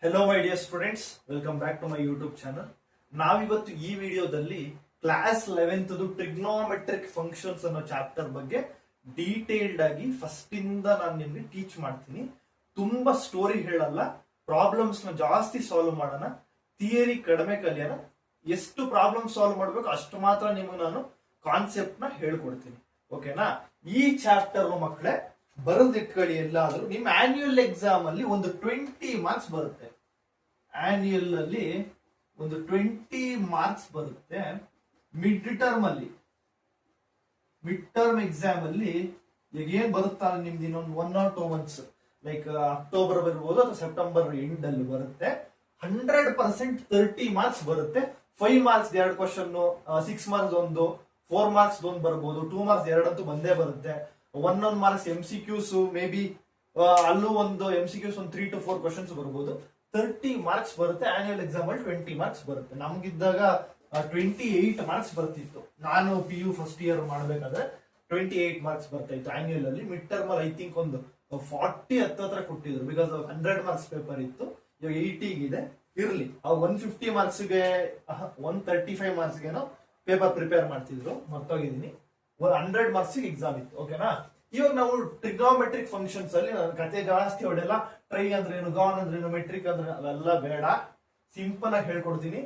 Hello my dear students, welcome back to my YouTube channel. ನಾವಿವತ್ತು ಈ ವಿಡಿಯೋದಲ್ಲಿ class 11th trigonometric functions ಅನ್ನೋ chapter ಬಗ್ಗೆ ಡೀಟೇಲ್ಡ್ ಆಗಿ ಫಸ್ಟ್ ಇಂದ ನಾನು ನಿಮ್ಗೆ ಟೀಚ್ ಮಾಡ್ತೀನಿ. ತುಂಬಾ ಸ್ಟೋರಿ ಹೇಳಲ್ಲ, ಪ್ರಾಬ್ಲಮ್ಸ್ ನ ಜಾಸ್ತಿ ಸಾಲ್ವ್ ಮಾಡೋಣ, ಥಿಯರಿ ಕಡಿಮೆ ಕಲಿಯೋಣ. ಎಷ್ಟು ಪ್ರಾಬ್ಲಮ್ ಸಾಲ್ವ್ ಮಾಡ್ಬೇಕು ಅಷ್ಟು ಮಾತ್ರ ನಿಮ್ಗೆ ನಾನು ಕಾನ್ಸೆಪ್ಟ್ ನ ಹೇಳ್ಕೊಡ್ತೀನಿ. ಓಕೆನಾ? ಈ ಚಾಪ್ಟರ್ ಮಕ್ಕಳೇ ಬರೆದಿಟ್ಕೊಳ್ಳಿ. ಎಲ್ಲಾದ್ರೂ ನಿಮ್ ಆನ್ಯುಯಲ್ ಎಕ್ಸಾಮ್ ಅಲ್ಲಿ ಒಂದು 20 ಮಾರ್ಕ್ಸ್ ಬರುತ್ತೆ. ಆನ್ಯುಯಲ್ ಅಲ್ಲಿ ಒಂದು 20 ಮಾರ್ಕ್ಸ್ ಬರುತ್ತೆ. ಮಿಡ್ ಟರ್ಮ್ ಎಕ್ಸಾಮ್ ಅಲ್ಲಿ ಈಗ ಏನ್ ಬರುತ್ತಾ ನಿಮ್ದು ಇನ್ನೊಂದು 1 or 2 months, ಲೈಕ್ ಅಕ್ಟೋಬರ್ ಬರ್ಬೋದು ಅಥವಾ ಸೆಪ್ಟೆಂಬರ್ ಎಂಡ್ ಅಲ್ಲಿ ಬರುತ್ತೆ. 100% 30 ಮಾರ್ಕ್ಸ್ ಬರುತ್ತೆ. 5 ಮಾರ್ಕ್ಸ್ 2 ಕ್ವಶನ್, 6 ಮಾರ್ಕ್ಸ್ ಒಂದು, 4 ಮಾರ್ಕ್ಸ್ ಒಂದು ಬರ್ಬೋದು, 2 ಮಾರ್ಕ್ಸ್ 2 ಅಂತೂ ಬಂದೇ ಬರುತ್ತೆ. 1 ಮಾರ್ಕ್ಸ್ MCQs ಮೇ ಬಿ ಅಲ್ಲೂ ಒಂದು MCQs ಒಂದು 3 to 4 ಕ್ವಶನ್ಸ್ ಬರ್ಬೋದು. 30 ಮಾರ್ಕ್ಸ್ ಬರುತ್ತೆ. ಆನ್ಯುಯಲ್ ಎಕ್ಸಾಮ್ ಅಲ್ಲಿ 20 ಮಾರ್ಕ್ಸ್ ಬರುತ್ತೆ. ನಮ್ಗಿದ್ದಾಗ 28 ಮಾರ್ಕ್ಸ್ ಬರ್ತಿತ್ತು. ನಾನು PU ಫಸ್ಟ್ ಇಯರ್ ಮಾಡ್ಬೇಕಾದ್ರೆ 28 ಮಾರ್ಕ್ಸ್ ಬರ್ತಾ ಇತ್ತು ಆನ್ಯುಯಲ್ ಅಲ್ಲಿ. ಮಿಡ್ ಟರ್ಮ್ ಅಲ್ಲಿ ಐ ಥಿಂಕ್ ಒಂದು 40 ಹತ್ರ ಕೊಟ್ಟಿದ್ರು, ಬಿಕಾಸ್ 100 ಮಾರ್ಕ್ಸ್ ಪೇಪರ್ ಇತ್ತು. ಇವಾಗ 80 ಇದೆ. ಇರ್ಲಿ, ಆ 150 ಮಾರ್ಕ್ಸ್ಗೆ 135 ಮಾರ್ಕ್ಸ್ಗೆನೋ ಪೇಪರ್ ಪ್ರಿಪೇರ್ ಮಾಡ್ತಿದ್ರು, ಮರ್ತೋಗಿದ್ದೀನಿ. 100 ಮಾರ್ಕ್ಸ್ ಎಕ್ಸಾಮ್ ಇತ್ತು. ಓಕೆನಾ? ಇವಾಗ ನಾವು ಟ್ರಿಗ್ನೋಮೆಟ್ರಿಕ್ ಫಂಕ್ಷನ್ಸ್ ಅಲ್ಲಿ ನಾನು ಕತೆ ಜಾಸ್ತಿ ಹೊಡೆಲ್ಲ. ಟ್ರೈ ಅಂದ್ರೇನು, ಗಾನ್ ಅಂದ್ರೇನು, ಮೆಟ್ರಿಕ್ ಅಂದ್ರೆ ಅವೆಲ್ಲ ಬೇಡ, ಸಿಂಪಲ್ ಆಗಿ ಹೇಳ್ಕೊಡ್ತೀನಿ.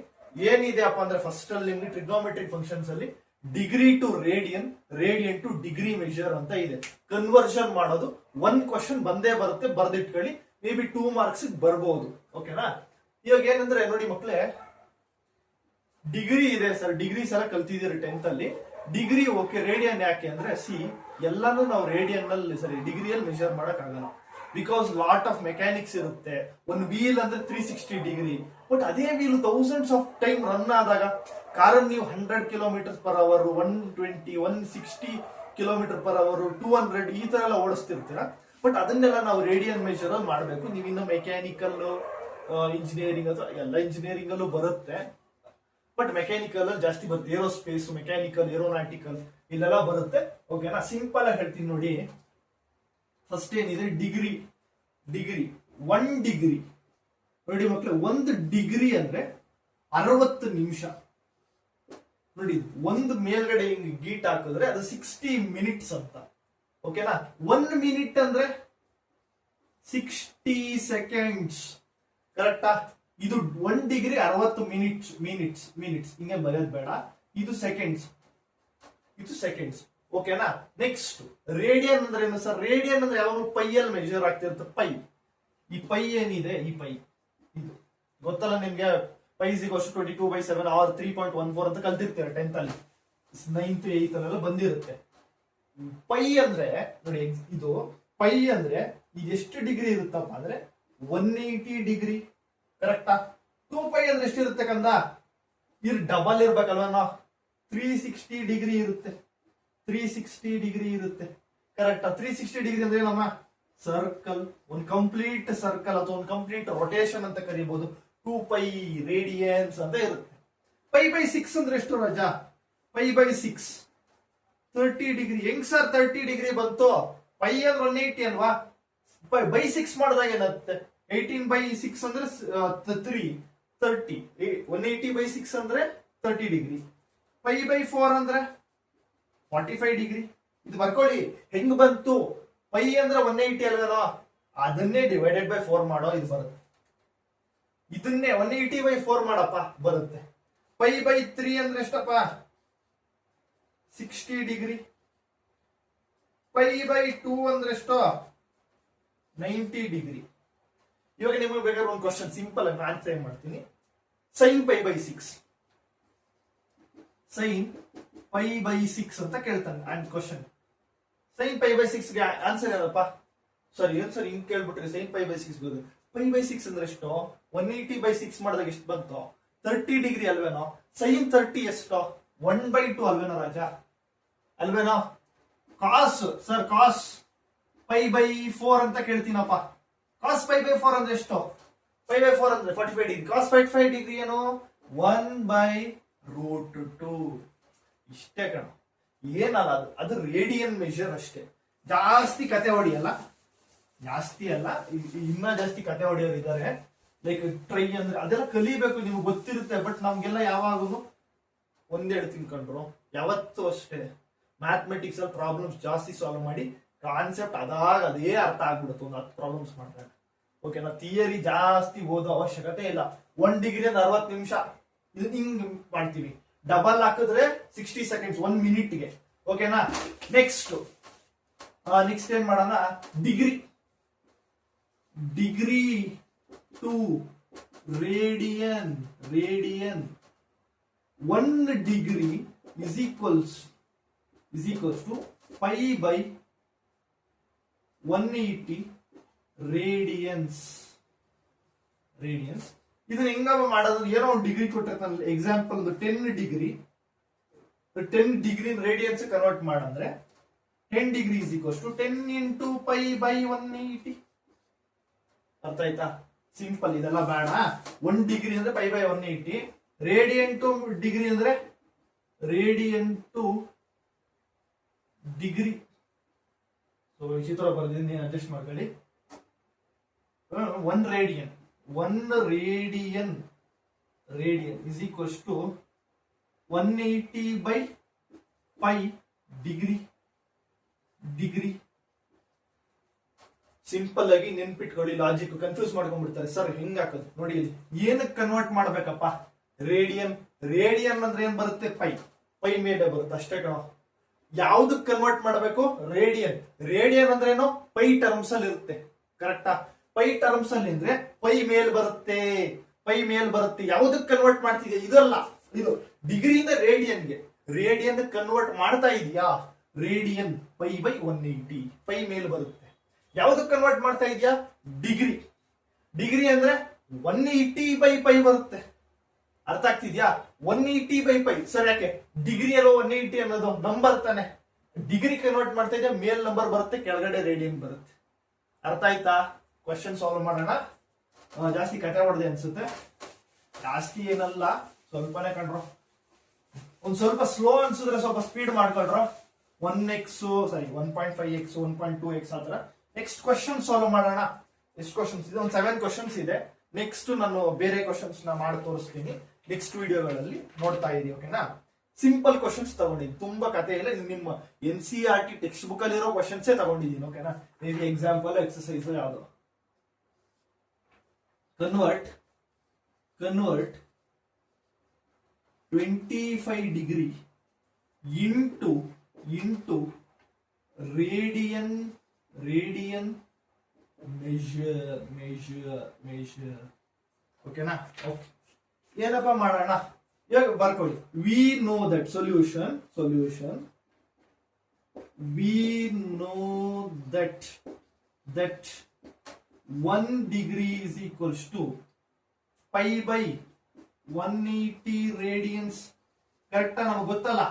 ಏನಿದೆ ಅಪ್ಪ ಅಂದ್ರೆ ಫಸ್ಟ್ ಅಲ್ಲಿ ನಿಮ್ಗೆ ಟ್ರಿಗ್ನೋಮೆಟ್ರಿಕ್ ಫಂಕ್ಷನ್ಸ್ ಅಲ್ಲಿ degree to radian, radian to degree measure ಅಂತ ಇದೆ. ಕನ್ವರ್ಷನ್ ಮಾಡೋದು 1 ಕ್ವಶನ್ ಬಂದೇ ಬರುತ್ತೆ, ಬರ್ದಿಟ್ಕೊಳ್ಳಿ. ಮೇ ಬಿ 2 ಮಾರ್ಕ್ಸ್ ಬರ್ಬಹುದು. ಓಕೆನಾ? ಇವಾಗ ಏನಂದ್ರೆ ನೋಡಿ ಮಕ್ಳೇ, ಡಿಗ್ರಿ ಇದೆ ಸರ್, ಡಿಗ್ರೀಸ್ ಎಲ್ಲ ಕಲ್ತಿದ್ದೀರಿ 10th ಅಲ್ಲಿ. ಡಿಗ್ರಿ ಓಕೆ, ರೇಡಿಯನ್ ಯಾಕೆ ಅಂದ್ರೆ ಎಲ್ಲಾನು ನಾವು ರೇಡಿಯನ್ ಅಲ್ಲಿ ಡಿಗ್ರಿಯಲ್ಲಿ ಮೆಜರ್ ಮಾಡಕ್ ಆಗಲ್ಲ, ಬಿಕಾಸ್ ಲಾಟ್ ಆಫ್ ಮೆಕ್ಯಾನಿಕ್ಸ್ ಇರುತ್ತೆ. ಒಂದು ವೀಲ್ ಅಂದ್ರೆ 360 ಡಿಗ್ರಿ, ಬಟ್ ಅದೇ wheel thousands of time run ಆದಾಗ ಕಾರನ್ನು ನೀವು 100 km/h, 120, 160 km/h, 200 ಈ ತರ ಎಲ್ಲ ಓಡಿಸ್ತಿರ್ತೀರ. ಬಟ್ ಅದನ್ನೆಲ್ಲ ನಾವು ರೇಡಿಯನ್ ಮೆಜರ್ ಅಲ್ಲಿ ಮಾಡ್ಬೇಕು. ನೀವಿನ್ನು ಮೆಕ್ಯಾನಿಕಲ್ ಇಂಜಿನಿಯರಿಂಗ್ ಅಥವಾ ಎಲ್ಲ ಇಂಜಿನಿಯರಿಂಗ್ ಅಲ್ಲೂ ಬರುತ್ತೆ, ಬಟ್ ಮೆಕ್ಯಾನಿಕಲ್ ಅಲ್ಲಿ ಜಾಸ್ತಿ ಬರುತ್ತೆ. ಏರೋಸ್ಪೇಸ್, ಮೆಕ್ಯಾನಿಕಲ್, ಏರೋನಾಟಿಕಲ್ ಇಲ್ಲೆಲ್ಲ ಬರುತ್ತೆ. ಓಕೆನಾ? ಸಿಂಪಲ್ ಆಗಿ ಹೇಳ್ತೀನಿ ನೋಡಿ. ಫಸ್ಟ್ ಏನಿದೆ, ಡಿಗ್ರಿ 1 ಡಿಗ್ರಿ ನೋಡಿ ಮಕ್ಕಳು. 1 ಡಿಗ್ರಿ ಅಂದ್ರೆ 60 ನಿಮಿಷ. ನೋಡಿ, ಒಂದು ಮೇಲ್ಗಡೆ ಹಿಂಗ್ ಗೀಟ್ ಹಾಕಿದ್ರೆ ಅದು 60 ಮಿನಿಟ್ಸ್ ಅಂತ. ಓಕೆನಾ? 1 ಮಿನಿಟ್ ಅಂದ್ರೆ 60 ಸೆಕೆಂಡ್ಸ್. ಕರೆಕ್ಟಾ? ಇದು 1 ಡಿಗ್ರಿ 60 ಮಿನಿಟ್ಸ್ ಹಿಂಗೆ ಬರೆಯೋದು ಬೇಡ. ಇದು ಸೆಕೆಂಡ್ಸ್. ಓಕೆನಾ? ನೆಕ್ಸ್ಟ್ ರೇಡಿಯನ್ ಅಂದ್ರೆ ಏನು ಸರ್? ರೇಡಿಯನ್ ಅಂದ್ರೆ ಯಾವಾಗ ಪೈಯಲ್ಲಿ ಮೆಜರ್ ಆಗ್ತಿರುತ್ತೆ. ಈ ಪೈ ಏನಿದೆ, ಈ ಪೈ ಇದು ಗೊತ್ತಲ್ಲ ನಿಮ್ಗೆ. ಪೈ = 22/7 or 3.14 ಅಂತ ಕಲ್ತಿರ್ತೀರ 10th ಅಲ್ಲಿ, 9th 8th ಅಲ್ಲೆಲ್ಲ ಬಂದಿರುತ್ತೆ. ಪೈ ಅಂದ್ರೆ ನೋಡಿ, ಇದು ಪೈ ಅಂದ್ರೆ ಇದೆಷ್ಟು ಡಿಗ್ರಿ ಇರುತ್ತಪ್ಪ ಅಂದ್ರೆ 180 ಡಿಗ್ರಿ. ಕರೆಕ್ಟಾ? 2π ಅಂದ್ರೆ ಎಷ್ಟಿರುತ್ತೆ ಕಂದ? ಇದು ಡಬಲ್ ಇರ್ಬೇಕಲ್ವಾ? 360 ಡಿಗ್ರಿ ಇರುತ್ತೆ. 360 ಡಿಗ್ರಿ ಇರುತ್ತೆ. ಕರೆಕ್ಟಾ? 360 ಡಿಗ್ರಿ ಅಂದ್ರೆ ನಮ್ಮ ಸರ್ಕಲ್, ಒಂದು ಕಂಪ್ಲೀಟ್ ಸರ್ಕಲ್ ಅಥವಾ ಒಂದು ಕಂಪ್ಲೀಟ್ ರೊಟೇಷನ್ ಅಂತ ಕರಿಬಹುದು. 2π ರೇಡಿಯನ್ಸ್ ಅಂತ ಇರುತ್ತೆ. π/6 ಅಂದ್ರೆ ಎಷ್ಟು ರಾಜಾ? π/6 30 ಡಿಗ್ರಿ. ಹೆಂಗ್ ಸರ್ 30 ಡಿಗ್ರಿ ಬಂತು? ಪೈ ಅಂದ್ರೆ 180 ಅಲ್ವಾ? by6 ಮಾಡಿದಾಗ ಏನಾಗುತ್ತೆ? 18/6 ಅಂದ್ರೆ 30. 180/6 ಅಂದ್ರೆ 30 ಡಿಗ್ರಿ. π/4 ಅಂದ್ರೆ 45 ಡಿಗ್ರಿ. ಇದು ಬರ್ಕೊಳ್ಳಿ, ಹೆಂಗ್ ಬಂತು? ಪೈ ಅಂದ್ರೆ 180 ಅಲ್ವೇನೋ, ಅದನ್ನೇ /4 ಮಾಡೋ, ಇದು ಬರುತ್ತೆ. ಇದನ್ನೇ 180/4 ಮಾಡಪ್ಪ, ಬರುತ್ತೆ. π/3 ಅಂದ್ರೆ ಎಷ್ಟಪ್ಪ? 60 ಡಿಗ್ರಿ. π/2 ಅಂದ್ರೆ ಎಷ್ಟು? 90 ಡಿಗ್ರಿ. ಇವಾಗ ನಿಮಗೆ ಬೇಕಾದ್ರೆ ಒಂದು ಕ್ವಶನ್ ಸಿಂಪಲ್ ಆಗಿ ನಾನು ಫ್ರೇಮ್ ಮಾಡ್ತೀನಿ. sin π/6 ಅಂತ ಕೇಳ್ತಾನೆ ಆನ್ ಕ್ವಶನ್. sin π/6 ಗೆ ಆನ್ಸರ್ ಏನಪ್ಪ? ಸಾರಿ ಹಿಂಗ್ ಕೇಳ್ಬಿಟ್ರೆ sin π/6 ಬರುತ್ತೆ. π/6 ಅಂದ್ರೆ ಎಷ್ಟು? 180/6 ಮಾಡಿದಾಗ ಎಷ್ಟು ಬಂತು? 30 ಡಿಗ್ರಿ ಅಲ್ವೇನೋ? sin 30 ಎಷ್ಟು? 1/2 ಅಲ್ವೇನೋ ರಾಜಾ? ಅಲ್ವೇನೋ? ಕಾಸ್ ಸರ್, ಕಾಸ್ π/4 ಅಂತ ಕೇಳ್ತೀನಪ್ಪ. ಕಾಸ್ π/4 ಅಂದ್ರೆ ಎಷ್ಟು? π/4 ಅಂದ್ರೆ 45 ಡಿಗ್ರಿ. ಕಾಸ್ 45 ಡಿಗ್ರಿ ಏನು? 1/√2. ಇಷ್ಟೇ ಕಣ, ಏನಲ್ಲ. ಅದು ರೇಡಿಯನ್ ಮೆಜರ್ ಅಷ್ಟೇ. ಜಾಸ್ತಿ ಕತೆ ಹೊಡಿಯಲ್ಲ, ಜಾಸ್ತಿ ಅಲ್ಲ, ಇನ್ನ ಜಾಸ್ತಿ ಕತೆ ಹೊಡೆಯೋರು ಇದ್ದಾರೆ. ಲೈಕ್ ಟ್ರೈ ಅಂದ್ರೆ ಅದೆಲ್ಲ ಕಲಿಬೇಕು, ನಿಮ್ಗೆ ಗೊತ್ತಿರುತ್ತೆ. ಬಟ್ ನಮ್ಗೆಲ್ಲ ಯಾವಾಗೂ ಒಂದೇ ಹೇಳ್ತೀನಿ ಕಂಡ್ರು, ಯಾವತ್ತೂ ಅಷ್ಟೇ ಮ್ಯಾಥಮೆಟಿಕ್ಸ್ ಅಲ್ಲಿ ಪ್ರಾಬ್ಲಮ್ಸ್ ಜಾಸ್ತಿ ಸಾಲ್ವ್ ಮಾಡಿ ಕಾನ್ಸೆಪ್ಟ್ ಅದೇ ಅರ್ಥ ಆಗ್ಬಿಡುತ್ತೆ ಒಂದು 10 ಪ್ರಾಬ್ಲಮ್ಸ್ ಮಾಡಿದಾಗ. ಓಕೆನಾ, ಥಿಯರಿ ಜಾಸ್ತಿ ಓದೋ ಅವಶ್ಯಕತೆ ಇಲ್ಲ. 1 ಡಿಗ್ರಿ ಅಂದ್ರೆ 60 ನಿಮಿಷ ಇದು ಹಿಂಗ್ ಮಾಡ್ತೀವಿ, ಡಬಲ್ ಹಾಕಿದ್ರೆ 60 ಸೆಕೆಂಡ್ಸ್ 1 ಮಿನಿಟ್ಗೆ. ಓಕೆನಾ, ನೆಕ್ಸ್ಟ್ ಏನ್ ಮಾಡೋಣ, degree to radian 1 degree is equals to pi by 180 ರೇಡಿಯನ್ಸ್. ಇದನ್ನ ಹೆಂಗಪ್ಪ ಮಾಡೋದು, ಏನೋ ಒಂದು ಡಿಗ್ರಿ ಕೊಟ್ಟಿರ್ತಾನೆ, ಎಕ್ಸಾಂಪಲ್ 10 ಡಿಗ್ರಿ ರೇಡಿಯನ್ಸ್ ಕನ್ವರ್ಟ್ ಮಾಡಂದ್ರೆ 10 degree is equals to 10 into pi by 180. ಅರ್ಥ ಆಯ್ತಾ? ಸಿಂಪಲ್, ಇದೆಲ್ಲ ಬೇಡ. 1 ಡಿಗ್ರಿ ಅಂದ್ರೆ pi by 180, radian to degree ಅಂದ್ರೆ ರೇಡಿಯನ್ ಟು ಡಿಗ್ರಿ. ಸೊ ಈ ಚಿತ್ರ ಬರ್ದಿದ್ದೀನಿ, ಅಡ್ಜಸ್ಟ್ ಮಾಡ್ಕೊಳ್ಳಿ. 1 radian is equals to 180 by pi degree. Simple ಆಗಿ ನೆನ್ಪಿಟ್ಕೊಳ್ಳಿ, ಲಾಜಿಕ್ ಕನ್ಫ್ಯೂಸ್ ಮಾಡ್ಕೊಂಡ್ಬಿಡ್ತಾರೆ. ಸರ್ ಹೆಂಗ್ ಹಾಕೋದು ನೋಡಿ, ಏನಕ್ಕೆ ಕನ್ವರ್ಟ್ ಮಾಡ್ಬೇಕಪ್ಪ? ರೇಡಿಯನ್ ಅಂದ್ರೆ ಏನ್ ಬರುತ್ತೆ? ಪೈ ಮೇಲೆ ಬರುತ್ತೆ ಅಷ್ಟೇ ಕಣೋ. ಯಾವ್ದಕ್ ಕನ್ವರ್ಟ್ ಮಾಡಬೇಕು? ರೇಡಿಯನ್ ಅಂದ್ರೆ ಏನು? ಪೈ ಟರ್ಮ್ಸ್ ಅಲ್ಲಿ ಇರುತ್ತೆ, ಕರೆಕ್ಟಾ? ಪೈ ಟರ್ಮ್ಸ್ ಅಲ್ಲಿ ಅಂದ್ರೆ ಪೈ ಮೇಲ್ ಬರುತ್ತೆ. ಯಾವ್ದಕ್ ಕನ್ವರ್ಟ್ ಮಾಡ್ತಿದ್ಯಾ? ಇದಲ್ಲ, ಇದು ಡಿಗ್ರಿಯಿಂದ ರೇಡಿಯನ್ ಕನ್ವರ್ಟ್ ಮಾಡ್ತಾ ಇದೀಯಾ? ರೇಡಿಯನ್ ಪೈ ಬೈ 180, ಪೈ ಮೇಲ್ ಬರುತ್ತೆ. ಯಾವ್ದಕ್ ಕನ್ವರ್ಟ್ ಮಾಡ್ತಾ ಇದೀಯಾ? ಡಿಗ್ರಿ ಅಂದ್ರೆ 180 ಬೈ ಪೈ ಬರುತ್ತೆ. ಅರ್ಥ ಆಗ್ತಿದ್ಯಾ? 180 ಬೈ ಪೈ. ಸರ್ ಯಾಕೆ? ಡಿಗ್ರಿ ಅಲ್ಲೋ 180 ಅನ್ನೋದು ನಂಬರ್ ತಾನೆ. ಡಿಗ್ರಿ ಕನ್ವರ್ಟ್ ಮಾಡ್ತಾ ಇದೆಯಾ, ಮೇಲ್ ನಂಬರ್ ಬರುತ್ತೆ, ಕೆಳಗಡೆ ರೇಡಿಯನ್ ಬರುತ್ತೆ. ಅರ್ಥ ಆಯ್ತಾ? ಕ್ವಶನ್ ಸಾಲ್ವ್ ಮಾಡೋಣ. ಜಾಸ್ತಿ ಕತೆ ಹೊಡೆದೆ ಅನ್ಸುತ್ತೆ, ಜಾಸ್ತಿ ಏನಲ್ಲ, ಸ್ವಲ್ಪನೇ ಕಂಡ್ರು. ಒಂದ್ ಸ್ವಲ್ಪ ಸ್ಲೋ ಅನ್ಸಿದ್ರೆ ಸ್ವಲ್ಪ ಸ್ಪೀಡ್ ಮಾಡ್ಕೊಳ್ರು. 1.5x 1.2x ಆತರ. ನೆಕ್ಸ್ಟ್ ಕ್ವಶನ್ ಸಾಲ್ವ್ ಮಾಡೋಣ. ಎಷ್ಟು ಕ್ವಶನ್ಸ್ ಇದೆ? ಒಂದು 7 ಕ್ವಶನ್ಸ್ ಇದೆ. ನೆಕ್ಸ್ಟ್ ನಾನು ಬೇರೆ ಕ್ವಶನ್ಸ್ ನ ಮಾಡಿ ತೋರಿಸ್ತೀನಿ ನೆಕ್ಸ್ಟ್ ವಿಡಿಯೋಗಳಲ್ಲಿ, ನೋಡ್ತಾ ಇದೀವಿ. ಓಕೆನಾ, ಸಿಂಪಲ್ ಕ್ವಶನ್ಸ್ ತಗೊಂಡಿದ್ದೀನಿ, ತುಂಬಾ ಕತೆ ಇಲ್ಲ. ನಿಮ್ಮ NCERT ಟೆಕ್ಸ್ಟ್ ಬುಕ್ ಅಲ್ಲಿ ಇರೋ ಕ್ವಶನ್ಸೇ ತಗೊಂಡಿದ್ದೀನಿ. ಓಕೆನಾ, ಮೇಬಿ ಎಕ್ಸಾಂಪಲ್ ಎಕ್ಸರ್ಸೈಸ್ ಯಾವುದು. Convert 25 degree into radian measure. ಓಕೆನಾ? ಓಕೆ, ಏನಪ್ಪ ಮಾಡೋಣ, ಇವಾಗ ಬರ್ಕೊಳ್ಳಿ. V know that solution V know that 1 degree is equals to pi by 180 radiance. ಕರೆಕ್ಟಾ? ನಮ್ಗೆ ಗೊತ್ತಲ್ಲ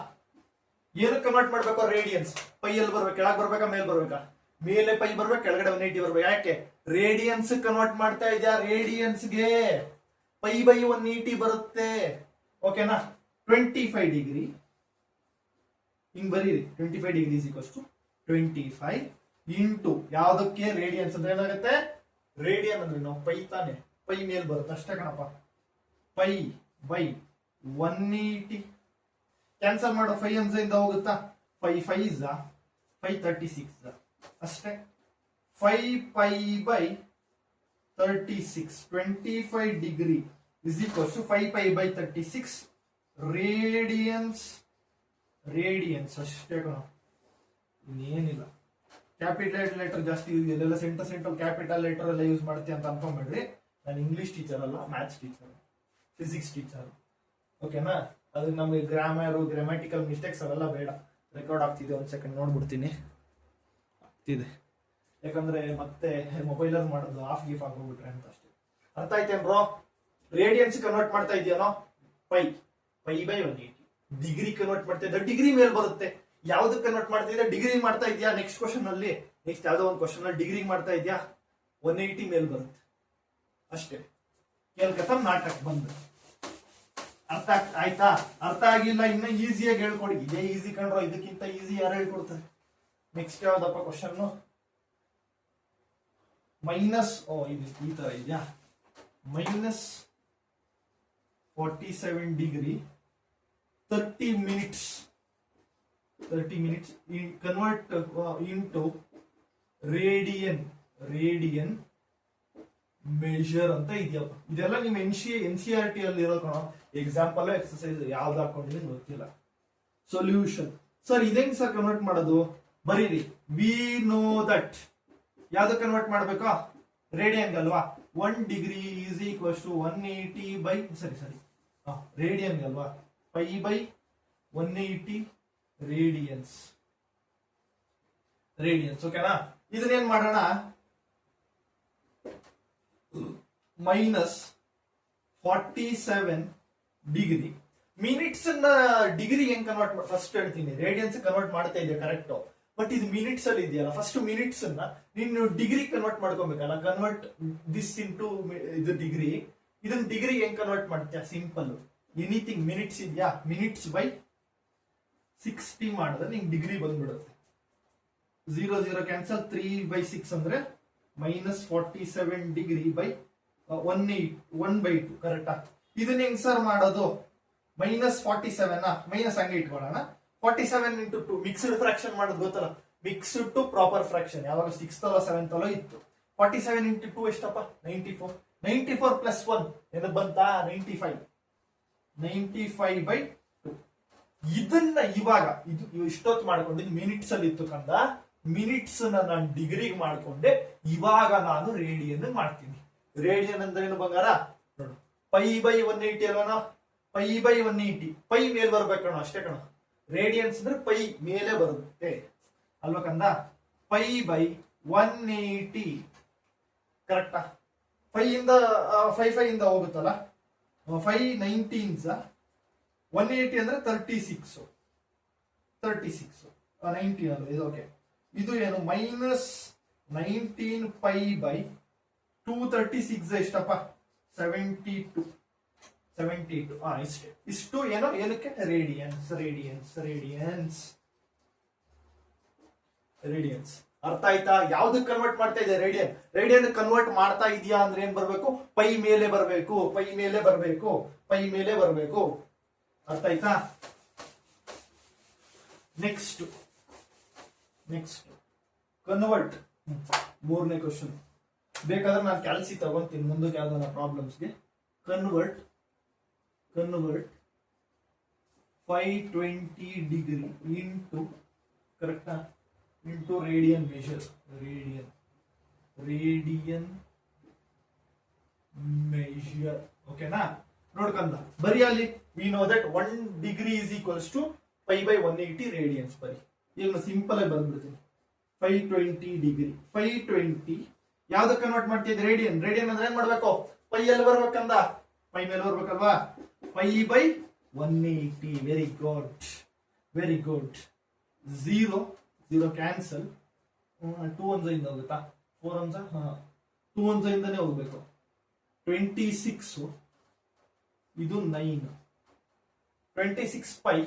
ಏನಕ್ಕೆ ಕನ್ವರ್ಟ್ ಮಾಡ್ಬೇಕು? ರೇಡಿಯನ್ಸ್ ಪೈ ಅಲ್ಲಿ ಬರ್ಬೇಕು, ಕೆಳಗೆ ಬರ್ಬೇಕಾ, ಮೇಲ್ ಬರ್ಬೇಕಾ? ಮೇಲೆ ಪೈ ಬರ್ಬೇಕು, ಕೆಳಗಡೆ 180 ಬರ್ಬೇಕು. ಯಾಕೆ? ರೇಡಿಯನ್ಸ್ ಕನ್ವರ್ಟ್ ಮಾಡ್ತಾ ಇದೆಯಾ? ರೇಡಿಯನ್ಸ್ಗೆ ಪೈ ಬೈ 180 ಬರುತ್ತೆ. ಓಕೆನಾ? 25 ಡಿಗ್ರಿ ಹಿಂಗ್ ಬರೀರಿ. 25 degree is equals to 25 into ಯಾವ್ದಕ್ಕೆ? ರೇಡಿಯನ್ಸ್ ಅಂದ್ರೆ ಏನಾಗುತ್ತೆ? ರೇಡಿಯನ್ ಅಂದ್ರೆ ನಾವು ಪೈ ತಾನೆ, ಪೈ ಮೇಲ್ ಬರುತ್ತೆ ಅಷ್ಟೇ ಕಣಪ್ಪ. ಪೈ ಬೈ 180 ಕ್ಯಾನ್ಸಲ್ ಮಾಡೋ, 5 ಇಂದ ಹೋಗುತ್ತಾ? 5 36 ಅಷ್ಟೇ. 5 pi by 36, 25 degree is equals to 5 pi by 36 radians ಅಷ್ಟೇ ಕಣ, ಇನ್ನೇನಿಲ್ಲ. ಕ್ಯಾಪಿಟಲ್ ಲೆಟರ್ ಜಾಸ್ತಿ ಯೂಸ್, ಎಲ್ಲೆಲ್ಲ ಸೆಂಟರ್ ಕ್ಯಾಪಿಟಲ್ ಲೆಟರ್ ಎಲ್ಲ ಯೂಸ್ ಮಾಡ್ತೀವಿ ಅಂತ ಅನ್ಕೊಂಡ್ಬಿಡ್ರಿ. ನಾನು ಇಂಗ್ಲಿಷ್ ಟೀಚರ್ ಅಲ್ಲ, ಮ್ಯಾಥ್ಸ್ ಟೀಚರ್, ಫಿಸಿಕ್ಸ್ ಟೀಚರ್. ಓಕೆನಾ? ಅದು ನಮಗೆ ಗ್ರಾಮ್ಯಾಟಿಕಲ್ ಮಿಸ್ಟೇಕ್ಸ್ ಅವೆಲ್ಲ ಬೇಡ. ರೆಕಾರ್ಡ್ ಆಗ್ತಿದೆ, ಒಂದ್ ಸೆಕೆಂಡ್ ನೋಡ್ಬಿಡ್ತೀನಿ. ಆಗ್ತಿದೆ, ಯಾಕಂದ್ರೆ ಮತ್ತೆ ಮೊಬೈಲಲ್ಲಿ ಮಾಡೋದು ಆಫ್ ಗೀಫ್ ಆಗೋಗ್ಬಿಟ್ರೆ ಅಂತ ಅಷ್ಟೇ. ಅರ್ಥ ಆಯ್ತೇನ್ ಬ್ರೋ? ರೇಡಿಯನ್ಸ್ ಕನ್ವರ್ಟ್ ಮಾಡ್ತಾ ಇದೆಯೇನೋ? Pi by 180. ಡಿಗ್ರಿ ಕನ್ವರ್ಟ್ ಮಾಡ್ತಾ ಇದ್ದ, ಡಿಗ್ರಿ ಮೇಲ್ ಬರುತ್ತೆ. ಯಾವ್ದಕ್ಕೆ ಕನ್ವರ್ಟ್ ಮಾಡ್ತಾ ಇದ್ಯಾ? ಡಿಗ್ರಿ ಮಾಡ್ತಾ ಇದೆಯಾ? ನೆಕ್ಸ್ಟ್ ಕ್ವಶನ್ ಅಲ್ಲಿ, ನೆಕ್ಸ್ಟ್ ಯಾವ್ದೋ ಒಂದು ಕ್ವಶನ್ ಅಲ್ಲಿ ಡಿಗ್ರಿ ಮಾಡ್ತಾ ಇದೆಯಾ? 180 ಮೇಲ್ ಬರುತ್ತೆ ಅಷ್ಟೇ. ಕೇಳ್ಕತ್ತ ನಾಟಕ ಬಂದು. ಅರ್ಥ ಆಯ್ತಾ? ಅರ್ಥ ಆಗಿಲ್ಲ ಇನ್ನ ಈಸಿಯಾಗಿ ಹೇಳ್ಕೊಡಿ. ಇದೇ ಈಸಿ ಕಂಡ್ರೋ, ಇದಕ್ಕಿಂತ ಈಸಿ ಯಾರು ಹೇಳ್ಕೊಡ್ತಾರೆ? ನೆಕ್ಸ್ಟ್ ಯಾವ್ದಪ್ಪ ಕ್ವಶನ್? ಮೈನಸ್, ಇದು ಈ ತರ ಇದೆಯಾ? minus 47 degree 30 minutes convert into radian measure ಅಂತ ಇದೆಯಪ್ಪ. ಇದೆಲ್ಲ ನಿಮ್ NCERT ಅಲ್ಲಿ ಇರೋ ಕಣ ಎಕ್ಸಾಂಪಲ್ ಎಕ್ಸರ್ಸೈಸ್ ಯಾವ್ದು ಹಾಕೊಂಡಿದ್ದೀನಿ ಗೊತ್ತಿಲ್ಲ. ಸೊಲ್ಯೂಷನ್ ಸರ್ ಇದೆಂಗ್ ಸರ್ ಕನ್ವರ್ಟ್ ಮಾಡೋದು ಬರೀರಿ. ವಿ ನೋ ದಟ್ ಯಾವ್ದು ಕನ್ವರ್ಟ್ ಮಾಡ್ಬೇಕಾ ರೇಡಿಯನ್ ಅಲ್ವಾ. 1 degree is equals to 180 by radian ಅಲ್ವಾ ಪೈ ಬೈ 180 ರೇಡಿಯನ್ಸ್ ಓಕೆನಾ. ಇದನ್ನೇನ್ ಮಾಡೋಣ minus 47 ಡಿಗ್ರಿ ಮಿನಿಟ್ಸ್ ಡಿಗ್ರಿ ಹೆಂಗ್ ಕನ್ವರ್ಟ್ ಫಸ್ಟ್ ಹೇಳ್ತೀನಿ. ರೇಡಿಯನ್ಸ್ ಕನ್ವರ್ಟ್ ಮಾಡ್ತಾ ಇದೆ ಕರೆಕ್ಟ್, ಬಟ್ ಇದು ಮಿನಿಟ್ಸ್ ಅಲ್ಲಿ ಇದೆಯಲ್ಲ. ಫಸ್ಟ್ ಮಿನಿಟ್ಸ್ ನೀನು ಡಿಗ್ರಿ ಕನ್ವರ್ಟ್ ಮಾಡ್ಕೊಬೇಕಲ್ಲ. ಕನ್ವರ್ಟ್ ದಿಸ್ ಇಂಟು ಇದು ಡಿಗ್ರಿ. ಇದನ್ನ ಡಿಗ್ರಿ ಹೆಂಗ್ ಕನ್ವರ್ಟ್ ಮಾಡ್ತೀಯ ಸಿಂಪಲ್. ಎನಿಥಿಂಗ್ ಮಿನಿಟ್ಸ್ ಇದೆಯಾ, ಮಿನಿಟ್ಸ್ ಬೈ 60 ಮಾಡಿದ್ರೆ ನಿಂಗೆ ಡಿಗ್ರಿ ಬಂದ್ಬಿಡುತ್ತೆ. 0 0 ಕ್ಯಾನ್ಸಲ್, 3/6 ಅಂದ್ರೆ minus 47 ಡಿಗ್ರಿ ಬೈ 1/2 ಕರೆಕ್ಟಾ. ಇದನ್ನ ಹೆಂಗ್ ಸರ್ ಮಾಡೋದು -47 ಮೈನಸ್ ಹಂಗೆ ಇಟ್ಕೊಳ್ಳೋಣ. 47 into 2 ಮಿಕ್ಸ್ಡ್ ಫ್ರಾಕ್ಷನ್ ಮಾಡೋದು ಗೊತ್ತಲ್ಲ. ಮಿಕ್ಸ್ಡ್ ಟು ಪ್ರಾಪರ್ ಫ್ರಾಕ್ಷನ್ ಯಾವಾಗ 6th ಅಲ್ಲ 7th ಅಲ್ಲ ಇತ್ತು. 47 into 2 ಎಷ್ಟಪ್ಪ 94. 94 ಪ್ಲಸ್ 1 ಏನು ಬಂತಾ 95. 95/2. ಇದನ್ನ ಇವಾಗ ಇದು ಇಷ್ಟೊತ್ತು ಮಾಡ್ಕೊಂಡಿದ್ದು ಮಿನಿಟ್ಸ್ ಅಲ್ಲಿ ಇತ್ತು ಕಂದ. ಮಿನಿಟ್ಸ್ ನಾನು ಡಿಗ್ರಿಗೆ ಮಾಡ್ಕೊಂಡೆ. ಇವಾಗ ನಾನು ರೇಡಿಯನ್ ಮಾಡ್ತೀನಿ. ರೇಡಿಯನ್ ಅಂದ್ರೆ ಏನು ಬಂಗಾರ ನೋಡು. ಪೈ ಬೈ 180 ಅಲ್ವನೋ. ಪೈ ಬೈ 180 ಪೈ ಮೇಲ್ ಬರ್ಬೇಕಣ ಅಷ್ಟೇ ಕಣ. ರೇಡಿಯನ್ಸ್ ಅಂದ್ರೆ ಪೈ ಮೇಲೆ ಬರುತ್ತೆ ಅಲ್ವಾ ಕಂದ. ಪೈ ಬೈ 180 ಕರೆಕ್ಟಾ. 5 ಇಂದ 5 ಇಂದ ಹೋಗುತ್ತಲ್ಲ. 5 19s 180 ಅಂದ್ರೆ 36 19 ಅಲ್ಲ ಇದು. ಓಕೆ ಇದು ಏನು -19 ಪೈ ಬೈ 236 ಎಷ್ಟಪ್ಪ 72. ಇಷ್ಟು ಏನೋ ಏನಕ್ಕೆ ರೇಡಿಯನ್ಸ್ ಅರ್ಥ ಆಯ್ತಾ. ಯಾವ್ದಕ್ಕೆ ಕನ್ವರ್ಟ್ ಮಾಡ್ತಾ ಇದೆ ರೇಡಿಯನ್ ಕನ್ವರ್ಟ್ ಮಾಡ್ತಾ ಇದೆಯಾ ಅಂದ್ರೆ ಏನ್ ಬರ್ಬೇಕು ಪೈ ಮೇಲೆ ಬರ್ಬೇಕು. ಅರ್ಥ ಆಯ್ತಾ. ನೆಕ್ಸ್ಟ್ ಕನ್ವರ್ಟ್ ಮೂರನೇ ಕ್ವಶನ್. ಬೇಕಾದ್ರೆ ನಾನು ಕ್ಯಾಲ್ಸಿ ತಗೊಂತೀನಿ ಮುಂದಕ್ಕೆ ಯಾವ್ದಾರ ಪ್ರಾಬ್ಲಮ್ಸ್ಗೆ. ಕನ್ವರ್ಟ್ 520 ಡಿಗ್ರಿ ಇಂಟು ಕರೆಕ್ಟಾ ಇಂಟು ರೇಡಿಯನ್ ಮೆಷರ್. ಓಕೆನಾ. ನೋಡ್ಕಂದ ಬರೀ ಅಲ್ಲಿ we know that 1 degree is equals to pi by 180 radians. ಬರೀ ಈಗ ಸಿಂಪಲ್ ಆಗಿ ಬಂದ್ಬಿಡ್ತೀನಿ. 520 ಡಿಗ್ರಿ 520 ಯಾವ್ದಕ್ಕೆ ಕನ್ವರ್ಟ್ ಮಾಡ್ತಿದ್ದೆ ರೇಡಿಯನ್ ಅಂದ್ರೆ ಏನ್ ಮಾಡ್ಬೇಕು ಪೈ ಎಲ್ಲಿ ಬರ್ಬೇಕಂದ ಪೈ ಮೇಲೆ ಬರ್ಬೇಕಲ್ವಾ. Pi by 180. Very good. 0 cancel. 2 1s ಇಂದ ಹೋಗುತ್ತಾ 4 1s 2 1s ಇಂದಾನೆ ಹೋಗ್ಬೇಕು. 26 ಇದು 9. 26 ಪೈ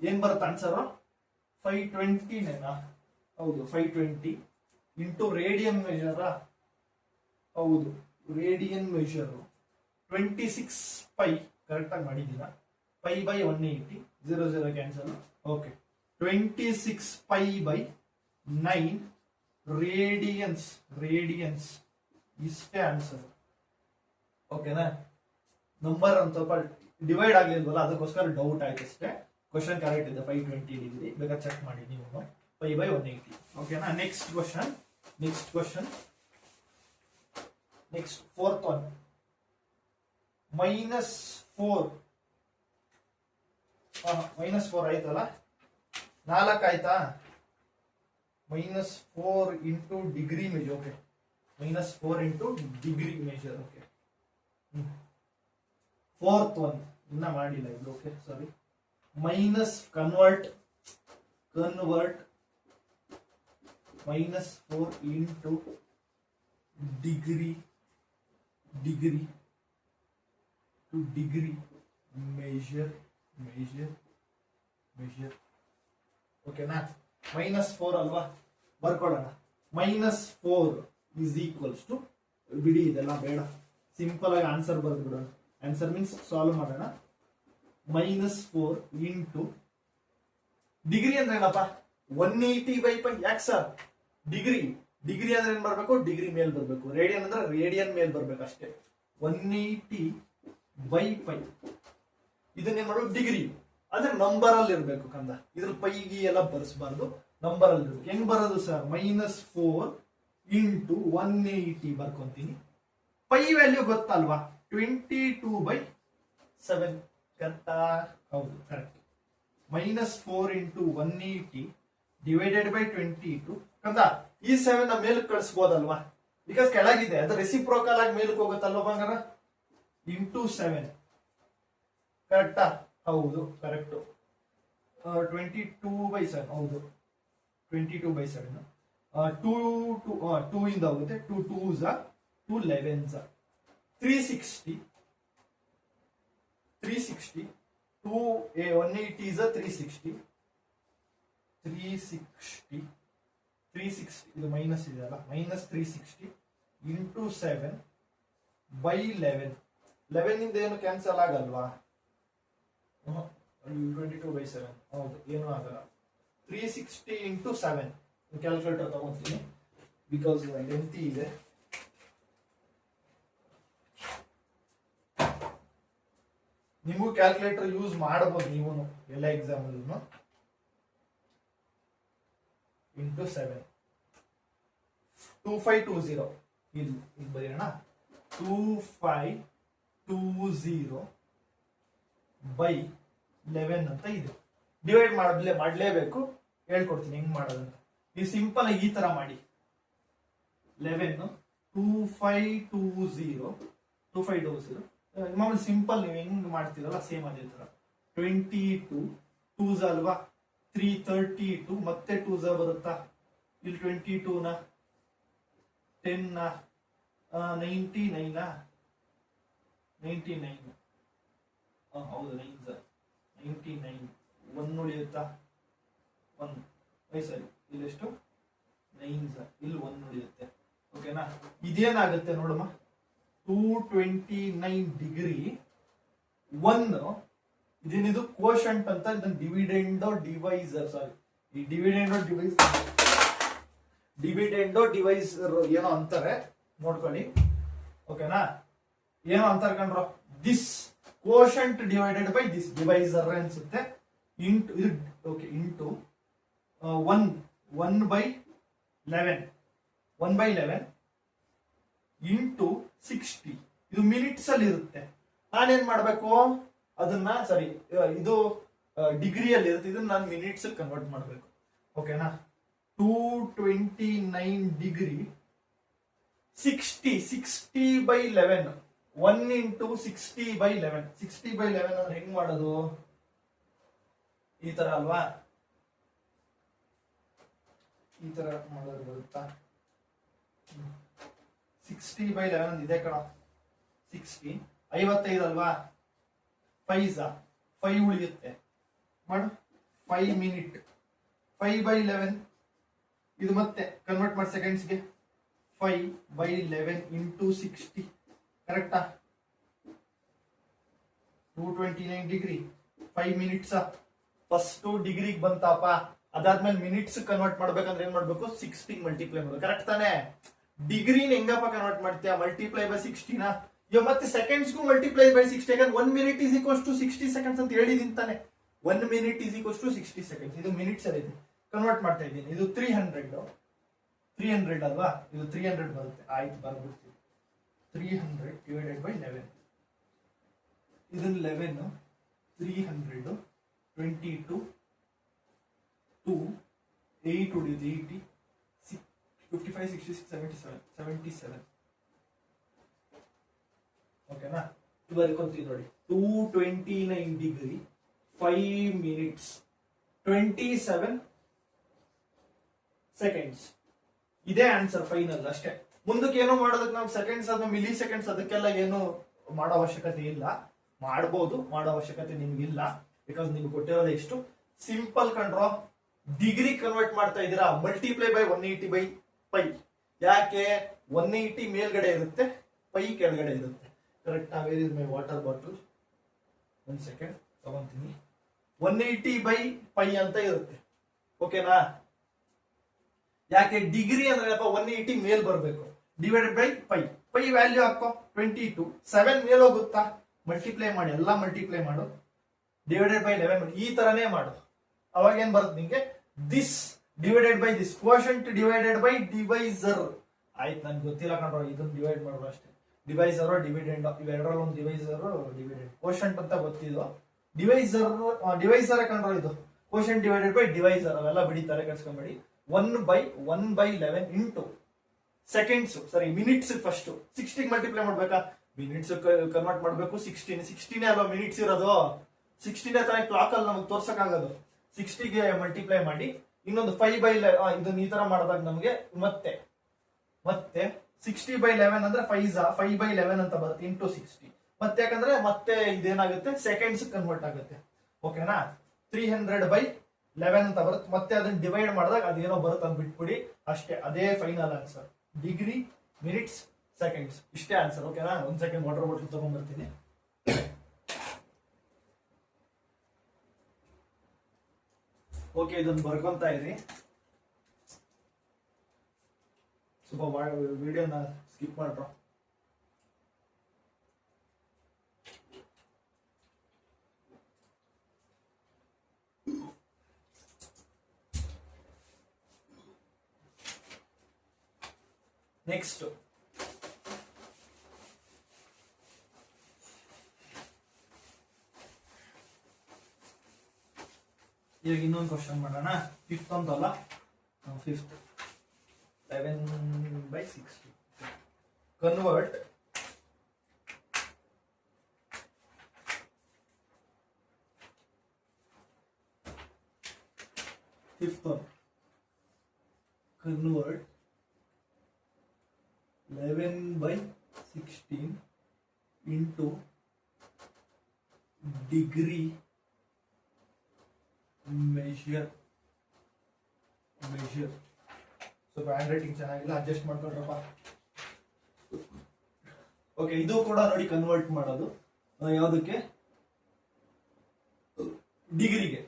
ಏನ್ ಬರುತ್ತೆ ಆನ್ಸರ್ 520 ನೇನಾ. ಹೌದು 520 ಇಂಟು ರೇಡಿಯನ್ ಮೆಷರ್. ಹೌದು ರೇಡಿಯನ್ ಮೆಷರ್ 26 ಪೈ ಕರೆಕ್ಟ್ ಆಗಿ ಮಾಡಿದ್ದೀರಾ. Pi by 180 0 cancel. Okay 26 pi by 9 radians ಇಷ್ಟೇ ಆನ್ಸರ್. ಓಕೆನಾ. ನಂಬರ್ ಒಂದು ಸ್ವಲ್ಪ ಡಿವೈಡ್ ಆಗ್ಲಿಲ್ವಲ್ಲ ಅದಕ್ಕೋಸ್ಕರ ಡೌಟ್ ಆಯ್ತು ಅಷ್ಟೇ. ಕ್ವಶನ್ ಕರೆಕ್ಟ್ ಇದೆ 520 ಡಿಗ್ರಿ. ಬೇಕಾದ್ರೆ ಚೆಕ್ ಮಾಡಿ ನೀವು. Pi by 180. ಓಕೆನಾ. Next question next fourth one. -4 ಆಯ್ತಲ್ಲ 4 ಆಯ್ತಾ. -4 into degree measure. Okay -4 into degree measure. Okay fourth one ಇನ್ನ ಮಾಡಿಲ್ಲ ಇದು. Okay sorry. Minus convert -4 into degree to degree measure. ಓಕೆನಾ. -4 ಅಲ್ವಾ ಬರ್ಕೊಳ್ಳೋಣ. -4 ಈಸ್ ಈಕ್ವಲ್ಸ್ ಟು ಬಿಡಿ ಇದೆಲ್ಲ ಬೇಡ ಸಿಂಪಲ್ ಆಗಿ ಆನ್ಸರ್ ಬರ್ದ್ಬಿಡೋಣ. ಆನ್ಸರ್ ಮೀನ್ಸ್ ಸಾಲ್ವ್ ಮಾಡೋಣ. -4 ಇಂಟು ಡಿಗ್ರಿ ಅಂದ್ರೆ ಏನಪ್ಪ 180/π. ಯಾಕೆ ಸರ್ ಡಿಗ್ರಿ ಅಂದ್ರೆ ಏನ್ ಬರ್ಬೇಕು, ಡಿಗ್ರಿ ಮೇಲ್ ಬರ್ಬೇಕು. ರೇಡಿಯನ್ ಅಂದ್ರೆ ರೇಡಿಯನ್ ಮೇಲ್ ಬರ್ಬೇಕು ಅಷ್ಟೇ. 180/π ಇದನ್ನೇನ್ ಮಾಡೋದು, ಡಿಗ್ರಿ ಅಂದ್ರೆ ನಂಬರ್ ಅಲ್ಲಿ ಇರ್ಬೇಕು ಕಂದ. ಇದ್ರ ಪೈಗಿ ಎಲ್ಲ ಬರ್ಸ್ಬಾರ್ದು, ನಂಬರ್ ಅಲ್ಲಿ ಇರ್ಬೇಕು. ಹೆಂಗ್ ಬರೋದು ಸರ್, -4 ಇಂಟು 180 ಬರ್ಕೊಂತೀನಿ. ಪೈ ವ್ಯಾಲ್ಯೂ ಗೊತ್ತಲ್ವಾ, 22/7. ಕರೆಕ್ಟಾ? ಹೌದು, ಕರೆಕ್ಟ್. -4 ಇಂಟು 180 ಡಿವೈಡೆಡ್ ಬೈ 22 ಕಂದ. ಈ 7 ಮೇಲಕ್ಕೆ ಕಳಿಸ್ಬೋದಲ್ವಾ, ಬಿಕಾಸ್ ಕೆಳಗಿದೆ, ಅದು ರೆಸಿಪ್ರೋಕಲ್ ಆಗಿ ಮೇಲಕ್ಕೆ ಹೋಗುತ್ತಲ್ವಾ ಬಂಗಾರ. ಇಂಟು 7 ಕರೆಕ್ಟಾ? ಹೌದು, ಕರೆಕ್ಟ್. 22/7. ಹೌದು, 22/7. 2 ಇಂದ ಹೋಗುತ್ತೆ. 2 2s 2 11s 360. 2 180s 360. 360 ಇದು ಮೈನಸ್ ಇದೆಯಲ್ಲ, -360 ಇಂಟು 7/11. 11 ಇಂದ ಏನು ಕ್ಯಾನ್ಸಲ್ ಆಗಲ್ವಾ? 22/7. ಹೌದು, ಏನು ಆಗಲ್ಲ. 360 ಇಂಟು 7. ಕ್ಯಾಲ್ಕುಲೇಟರ್ ತಗೊಂತೀನಿ ಬಿಕಾಸ್ ಲೆಂತಿ ಇದೆ. ನಿಮಗೂ ಕ್ಯಾಲ್ಕುಲೇಟರ್ ಯೂಸ್ ಮಾಡಬಹುದು ನೀವು ಎಲ್ಲ ಎಕ್ಸಾಮ್ ಅಲ್ಲೂ. ಇಂಟು 7 2520 ಇಲ್ಲಿ ಬರೆಯೋಣ. 2520/11 ಅಂತ ಇದೆ. ಡಿವೈಡ್ ಮಾಡಲೇಬೇಕು, ಹೇಳ್ಕೊಡ್ತೀನಿ ಹೆಂಗ್ ಮಾಡೋದಂತ. ನೀವು ಸಿಂಪಲ್ ಆಗಿ ಈ ತರ ಮಾಡಿ. 11 2520 ಮಾಮೂಲಿ ಸಿಂಪಲ್ ನೀವು ಹೆಂಗ್ ಮಾಡ್ತೀರಲ್ಲ ಸೇಮ್ ಅದೇ ತರ. 22 2s ಅಲ್ವಾ, 332 ಮತ್ತೆ 2s ಬರುತ್ತಾ ಇಲ್ಲಿ. 22 ನ 10 ನ 99 ನ 99. ಹೌದು, 9s 99. 1 ಉಳಿಯುತ್ತಾ, 1 ಸರಿ, ಇಲ್ಲೆಷ್ಟು 9s, ಇಲ್ಲಿ 1 ಉಳಿಯುತ್ತೆ. ಓಕೆನಾ? ಇದೇನಾಗುತ್ತೆ ನೋಡಮ್ಮ, 229 ಡಿಗ್ರಿ 1 ಇದೇನಿದು ಕೋಶಂಟ್ ಅಂತ. ಇದನ್ನ ಡಿವಿಡೆಂಡೋ ಡಿವೈಸರ್, ಸಾರಿ ಈ ಡಿವಿಡೆಂಡೋ ಡಿವೈಸರ್ ಏನೋ ಅಂತಾರೆ, ನೋಡ್ಕೊಳ್ಳಿ. ಓಕೆನಾ? ಏನೋ ಅಂತಾರೆ ಕಂಡ್ರು. This quotient divided by this divisor ಅನ್ಸುತ್ತೆ. ಇಂಟು ಇದು, ಓಕೆ, ಇಂಟು 1/11 ಇಂಟು 60. ಇದು ಮಿನಿಟ್ಸ್ ಅಲ್ಲಿ ಇರುತ್ತೆ. ನಾನೇನ್ ಮಾಡ್ಬೇಕು ಅದನ್ನ, ಸರಿ ಇದು ಡಿಗ್ರಿಯಲ್ಲಿ ಇರುತ್ತೆ, ಇದನ್ನ ನಾನು ಮಿನಿಟ್ಸ್ ಕನ್ವರ್ಟ್ ಮಾಡ್ಬೇಕು. ಓಕೆನಾ? 229 ಡಿಗ್ರಿ 60/11. 1 ಇಂಟು 60/11. 60/11 ಅಂದ್ರೆ ಹೆಂಗ್ ಮಾಡೋದು, ಈ ತರ ಅಲ್ವಾ, ಈ ತರ ಮಾಡೋದು ಬರುತ್ತಾ? 60/11 ಇದೆ ಕಣ. 60 55 ಅಲ್ವಾ, 5 ಉಳಿಯುತ್ತೆ. ಮಾಡು 5 ಮಿನಿಟ್. 5/11 ಇದು ಮತ್ತೆ ಕನ್ವರ್ಟ್ ಮಾಡಿ ಸೆಕೆಂಡ್ಸ್ಗೆ. 5/11 ಇಂಟು 60 ಕರೆಕ್ಟಾ? 229 ಡಿಗ್ರಿ 5 ಮಿನಿಟ್ಸ್. ಫಸ್ಟ್ ಡಿಗ್ರಿಗೆ ಬಂತಪ್ಪ, ಅದಾದ್ಮೇಲೆ ಮಿನಿಟ್ಸ್ ಕನ್ವರ್ಟ್ ಮಾಡ್ಬೇಕಂದ್ರೆ ಏನ್ ಮಾಡ್ಬೇಕು, 60 ಮಲ್ಟಿಪ್ಲೈ ಮಾಡ್ಬೇಕು. ಕರೆಕ್ಟ್ ತಾನೆ? ಡಿಗ್ರಿನ ಹೆಂಗಪ್ಪ ಕನ್ವರ್ಟ್ ಮಾಡ್ತೀಯ, ಮಲ್ಟಿಪ್ಲೈ ಬೈ 60 ನ. ಇವಾಗ ಮತ್ತೆ ಸೆಕೆಂಡ್ಸ್ಗೂ ಮಲ್ಟಿಪ್ಲೈ ಬೈ 60. ಯಾಕಂದ್ರೆ 1 minute is equals to 60 seconds ಅಂತ ಹೇಳಿದೀನಿ ತಾನೆ. 1 minute is equals to 60 seconds. ಇದು ಮಿನಿಟ್ಸ್ ಅಲ್ಲಿ ಇದೆ, ಕನ್ವರ್ಟ್ ಮಾಡ್ತಾ ಇದ್ದೀನಿ. ಇದು 300 ಅಲ್ವಾ, ಇದು 300 ಬರುತ್ತೆ. ಆಯ್ತು, ಬರ್ಬಿಡ್ತೀವಿ. 300 ಡಿವೈಡೆಡ್ ಬೈ 11. ಇದನ್ನ 11 300 22 2 8 ಉಳಿದು 80 55 66 77. ಓಕೆನಾ? ಬರ್ಕೊಂತೀವಿ ನೋಡಿ. 229 ಡಿಗ್ರಿ 5 ಮಿನಿಟ್ಸ್ 27 ಸೆಕೆಂಡ್ಸ್. ಇದೇ ಆನ್ಸರ್ ಫೈನಲ್ ಅಷ್ಟೇ. ಮುಂದಕ್ಕೆ ಏನೋ ಮಾಡೋದಕ್ಕೆ ನಾವು ಸೆಕೆಂಡ್ಸ್ ಅಥವಾ ಮಿಲಿ ಸೆಕೆಂಡ್ಸ್ ಅದಕ್ಕೆಲ್ಲ ಏನು ಮಾಡೋ ಅವಶ್ಯಕತೆ ಇಲ್ಲ. ಮಾಡಬಹುದು, ಮಾಡೋ ಅವಶ್ಯಕತೆ ನಿಮ್ಗಿಲ್ಲ. ಬಿಕಾಸ್ ನಿಮ್ಗೆ ಕೊಟ್ಟಿರೋದು ಎಷ್ಟು ಸಿಂಪಲ್ ಕಂಡ್ರೋ. ಡಿಗ್ರಿ ಕನ್ವರ್ಟ್ ಮಾಡ್ತಾ ಇದ್ದೀರಾ, ಮಲ್ಟಿಪ್ಲೈ ಬೈ 180/π. ಯಾಕೆ 180 ಮೇಲ್ಗಡೆ ಇರುತ್ತೆ, ಪೈ ಕೆಳಗಡೆ ಇರುತ್ತೆ. Correct. Where is my water bottle? ಒಂದ್ ಸೆಕೆಂಡ್ ತಗೊಂತೀನಿ. 180/π ಅಂತ ಇರುತ್ತೆ. ಓಕೆನಾ? ಯಾಕೆ ಡಿಗ್ರಿ ಅಂದ್ರೆ 180 ಮೇಲ್ ಬರಬೇಕು. Divided by pi. Pi value ಹಾಕೋ 22. 7 ಮೇಲ್ ಹೋಗುತ್ತಾ? ಮಲ್ಟಿಪ್ಲೈ ಮಾಡಿ, ಎಲ್ಲ ಮಲ್ಟಿಪ್ಲೈ ಮಾಡು. ಡಿವೈಡೆಡ್ ಬೈ 11 ಈ ತರನೇ ಮಾಡು. ಅವಾಗ ಏನ್ ಬರುತ್ತೆ ನಿಂಗೆ? This divided by this. Quotient divided by divisor. ಆಯ್ತು, ನನ್ಗೆ ಗೊತ್ತಿಲ್ಲ ಕಣ್ರೋ, ಇದನ್ನ ಡಿವೈಡ್ ಮಾಡೋದು ಅಷ್ಟೇ. ಡಿವೈಸರ್ ಡಿವಿಡೆಂಡ್ ಇವೆರಡರಲ್ಲಿ ಒಂದು ಡಿವೈಸರ್ ಡಿವಿಡೆಂಡ್. ಕ್ವೋಷಂಟ್ ಅಂತ ಗೊತ್ತಿದ್ದು. ಡಿವೈಸರ್ ಕಂಡ್ರೋ ಇದು. ಕ್ವೋಷಂಟ್ ಡಿವೈಡೆಡ್ ಬೈ ಡಿವೈಸರ್ ಅವೆಲ್ಲ ಬಿಡಿತಾರೆ, ಕಳ್ಸ್ಕೊಂಬೇಡಿ. 1/1/11 ಇಂಟು ಸೆಕೆಂಡ್ಸ್, ಸರಿ ಮಿನಿಟ್ಸ್. ಫಸ್ಟ್ 60 ಮಲ್ಟಿಪ್ಲೈ ಮಾಡ್ಬೇಕಾ? ಮಿನಿಟ್ಸ್ ಕನ್ವರ್ಟ್ ಮಾಡ್ಬೇಕು. 16 ಅಲ್ವಾ ಮಿನಿಟ್ಸ್ ಇರೋದು? 16 ತಾನೇ ಕ್ಲಾಕ್ ಅಲ್ಲಿ ನಮಗೆ ತೋರ್ಸಕ್ ಆಗೋದು. 60ಗೆ ಮಲ್ಟಿಪ್ಲೈ ಮಾಡಿ ಇನ್ನೊಂದು 5/11 ಇದನ್ನ ಈ ತರ ಮಾಡಿದಾಗ ನಮಗೆ ಮತ್ತೆ 60/11 ಅಂದ್ರೆ 5/11 ಅಂತ ಬರುತ್ತೆ ಇಂಟು 60. ಮತ್ತೆ ಯಾಕಂದ್ರೆ ಮತ್ತೆ ಇದೇನಾಗುತ್ತೆ ಸೆಕೆಂಡ್ಸ್ ಕನ್ವರ್ಟ್ ಆಗುತ್ತೆ. ಓಕೆನಾ? 300/11 ಅಂತ ಬರುತ್ತೆ. ಮತ್ತೆ ಅದನ್ನ ಡಿವೈಡ್ ಮಾಡಿದಾಗ ಅದೇನೋ ಬರುತ್ತೆ ಅಂತ ಬಿಟ್ಬಿಡಿ ಅಷ್ಟೇ. ಅದೇ final answer. Degree, minutes, seconds ಇಷ್ಟೇ ಆನ್ಸರ್. ಓಕೆನಾ? ಒಂದ್ ಸೆಕೆಂಡ್ ವಾಟರ್ ಬಾಟಲ್ ತಗೊಂಡ್ಬರ್ತೀನಿ. ಓಕೆ, ಇದನ್ನ ಬರ್ಕೊಂತ ಇರಿ. ಸ್ವಲ್ಪ ವಿಡಿಯೋನ ಸ್ಕಿಪ್ ಮಾಡ್ರ. ನೆಕ್ಸ್ಟ್ ಇವಾಗ ಇನ್ನೊಂದು ಕ್ವಶನ್ ಮಾಡೋಣ. 5th ಅಂತಲ್ಲ, 5th 11/60. Convert 5th one. Convert 11/16 into degree measure. ಸ್ವಲ್ಪ ಹ್ಯಾಂಡ್ ರೈಟಿಂಗ್ ಚೆನ್ನಾಗಿಲ್ಲ, ಅಡ್ಜಸ್ಟ್ ಮಾಡ್ಕೊಂಡ್ರಪ್ಪ. ಓಕೆ, ಇದು ಕೂಡ ನೋಡಿ ಕನ್ವರ್ಟ್ ಮಾಡೋದು ಯಾವುದಕ್ಕೆ? ಡಿಗ್ರಿಗೆ.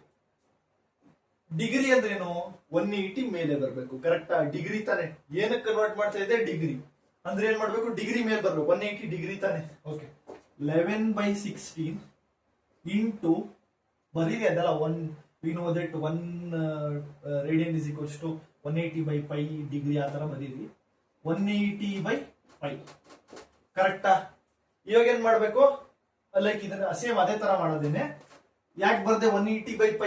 ಡಿಗ್ರಿ ಅಂದ್ರೇನು? 180 ಮೇಲೆ ಬರಬೇಕು. ಕರೆಕ್ಟಾ? ಡಿಗ್ರಿ ತಾನೆ. ಏನಕ್ಕೆ ಕನ್ವರ್ಟ್ ಮಾಡ್ತಾ ಇದೆ? ಡಿಗ್ರಿ ಅಂದ್ರೆ ಏನ್ ಮಾಡ್ಬೇಕು? ಡಿಗ್ರಿ ಮೇಲೆ ಬರ್ಬೇಕು. 180 ಡಿಗ್ರಿ ತಾನೆ. ಓಕೆ, 11/16 ಇಂಟು ಬರೀರಿ ಅದೆಲ್ಲ 1. we know that 1 radian is equals to 180/π degree ಆ ತರ ಬರೀರಿ. 180/π ಕರೆಕ್ಟಾ? ಇವಾಗ ಏನ್ ಮಾಡ್ಬೇಕು? ಲೈಕ್ ಇದನ್ನ ಸೇಮ್ ಅದೇ ತರ ಮಾಡೋದೇನೆ. ಯಾಕೆ ಬರ್ದೆ 180/π?